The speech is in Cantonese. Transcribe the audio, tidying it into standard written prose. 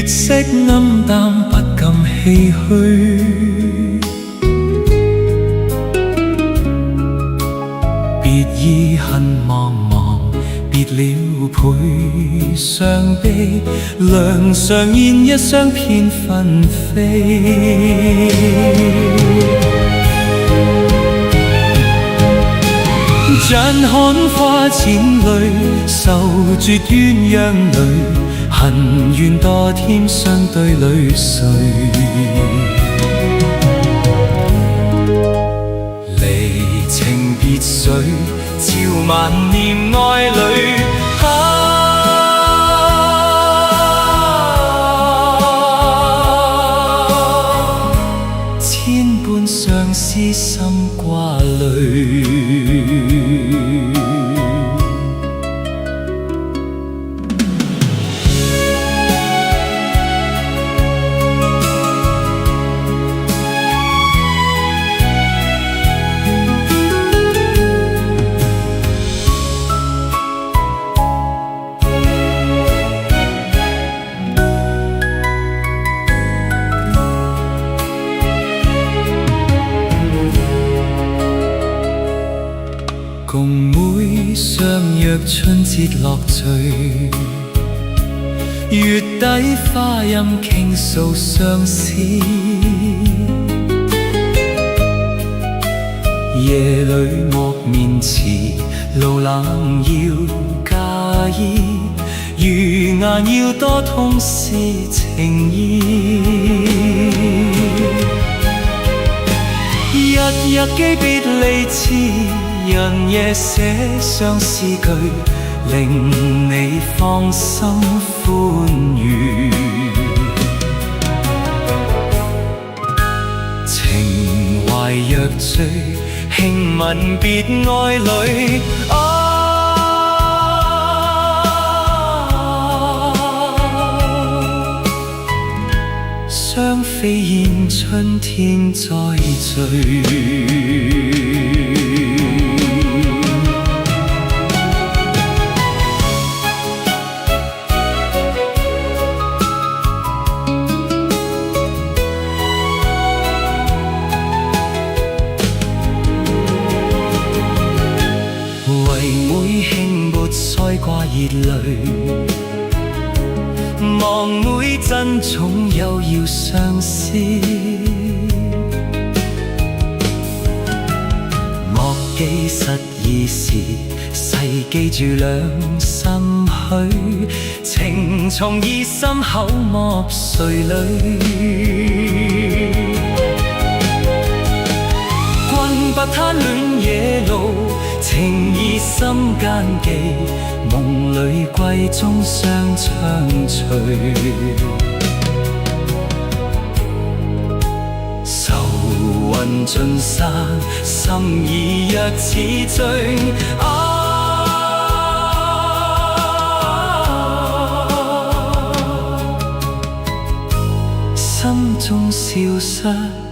色暗淡，不禁唏噓。別意恨茫茫，別了倍傷悲，梁上現一雙片紛飛。像看花濺淚，受住鴛鴦淚，恨怨多添相對淚水。離情別緒，照萬念愛侶。千般相思心掛慮。共妹相約春節樂聚，月底花陰傾訴相思。夜裏莫面詞，路冷要加衣，餘顏要多通是情意。日日記別離詞，人夜寫相思句，令你芳心歡愉。情懷若醉，輕吻別愛侶。雙飛燕春天再聚。為妹輕撥腮掛熱淚，望妹珍重又要相思。莫記失意時，細記住兩心許，情從意心口莫垂淚。君不貪戀野路，情意心間記，夢裏歸中相唱隨。愁雲盡散，心意若似醉。心中消失。